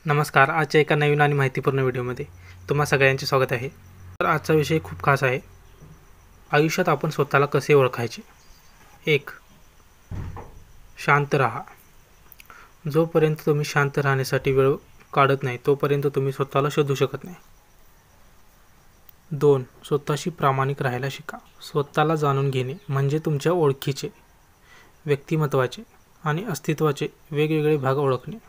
नमस्कार. आजच्या एका नवीन आणि माहितीपूर्ण व्हिडिओमध्ये तुम्हा सगळ्यांचे स्वागत आहे. तर आजचा विषय खूप खास आहे. आयुष्यात आपण स्वतःला कसे ओळखायचे. 1. शांत राहा. जोपर्यंत तुम्ही शांत राहण्यासाठी वेळ काढत नाही तोपर्यंत तुम्ही स्वतःला शोधू शकत नाही. 2. स्वतःशी प्रामाणिक राहायला शिका. स्वतःला जाणून घेणे म्हणजे तुमच्या ओळखीचे, व्यक्तिमत्त्वाचे आणि अस्तित्वाचे वेगवेगळे भाग ओळखणे.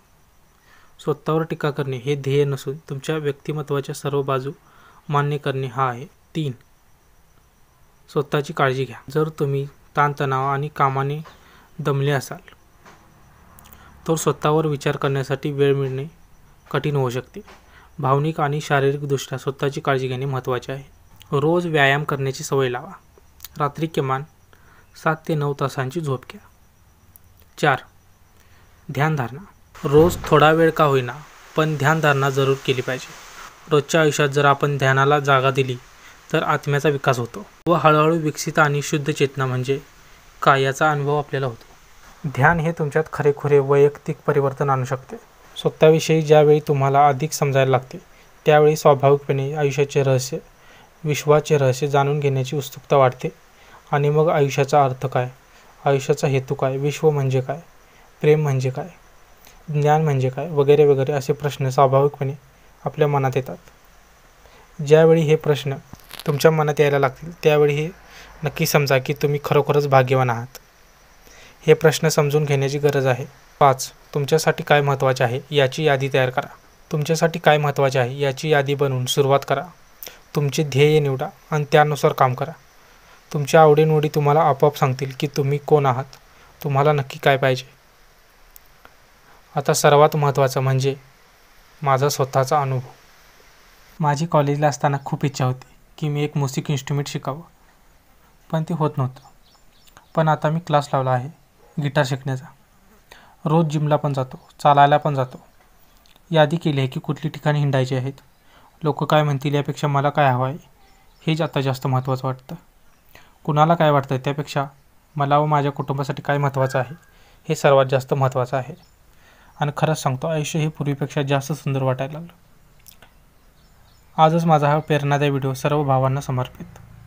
स्वतःवर टीका करणे हे ध्येय नसून तुमच्या व्यक्तिमत्त्वाच्या सर्व बाजू मान्य करणे हा आहे. 3. स्वतःची काळजी घ्या. जर तुम्ही ताणतणाव आणि कामाने दमले असाल तर स्वतःवर विचार करण्यासाठी वेळ मिळणे कठीण होऊ शकते. भावनिक आणि शारीरिकदृष्ट्या स्वतःची काळजी घेणे महत्त्वाचे आहे. रोज व्यायाम करण्याची सवय लावा. रात्री किमान 7 ते 9 तासांची झोप घ्या. 4. ध्यानधारणा. रोज थोडा वेळ का होईना पण ध्यानधारणा जरूर केली पाहिजे. रोजच्या आयुष्यात जर आपण ध्यानाला जागा दिली तर आत्म्याचा विकास होतो व हळूहळू विकसित आणि शुद्ध चेतना म्हणजे काय याचा अनुभव आपल्याला होतो. ध्यान हे तुमच्यात खरेखुरे वैयक्तिक परिवर्तन आणू शकते. स्वतःविषयी ज्यावेळी तुम्हाला अधिक समजायला लागते त्यावेळी स्वाभाविकपणे आयुष्याचे रहस्य, विश्वाचे रहस्य जाणून घेण्याची उत्सुकता वाढते. आणि मग आयुष्याचा अर्थ काय, आयुष्याचा हेतू काय, विश्व म्हणजे काय, प्रेम म्हणजे काय, ज्ञान म्हणजे काय वगैरे वगैरे असे प्रश्न स्वाभाविकपणे आपल्या मनात येतात. ज्यावेळी हे प्रश्न तुमच्या मनात यायला लागतील त्यावेळी हे नक्की समजा की तुम्ही खरोखरच भाग्यवान आहात. हे प्रश्न समजून घेण्याची गरज आहे. 5. तुमच्यासाठी काय महत्त्वाचे आहे याची यादी तयार करा. तुमच्यासाठी काय महत्त्वाचे आहे याची यादी बनवून सुरुवात करा. तुमचे ध्येय निवडा आणि त्यानुसार काम करा. तुमच्या आवडीनिवडी तुम्हाला आपोआप सांगतील की तुम्ही कोण आहात, तुम्हाला नक्की काय पाहिजे. आता सर्वात महत्त्वाचं म्हणजे माझा स्वतःचा अनुभव. माझी कॉलेजला असताना खूप इच्छा होती की मी एक म्युझिक इन्स्ट्रुमेंट शिकावं, पण ते होत नव्हतं. पण आता मी क्लास लावला आहे गिटार शिकण्याचा. रोज जिमला पण जातो, चालायला पण जातो. यादी केली आहे की कुठली ठिकाणी हिंडायची आहेत, लोक काय म्हणतील यापेक्षा मला काय हवं आहे हेच आता जास्त महत्त्वाचं वाटतं. कुणाला काय वाटतं त्यापेक्षा मला व माझ्या कुटुंबासाठी काय महत्त्वाचं आहे हे सर्वात जास्त महत्त्वाचं आहे. आणि खरंच सांगतो, आयुष्य हे पूर्वीपेक्षा जास्त सुंदर वाटायला लागलं. आजच माझा हा प्रेरणादायी व्हिडिओ सर्व भावांना समर्पित.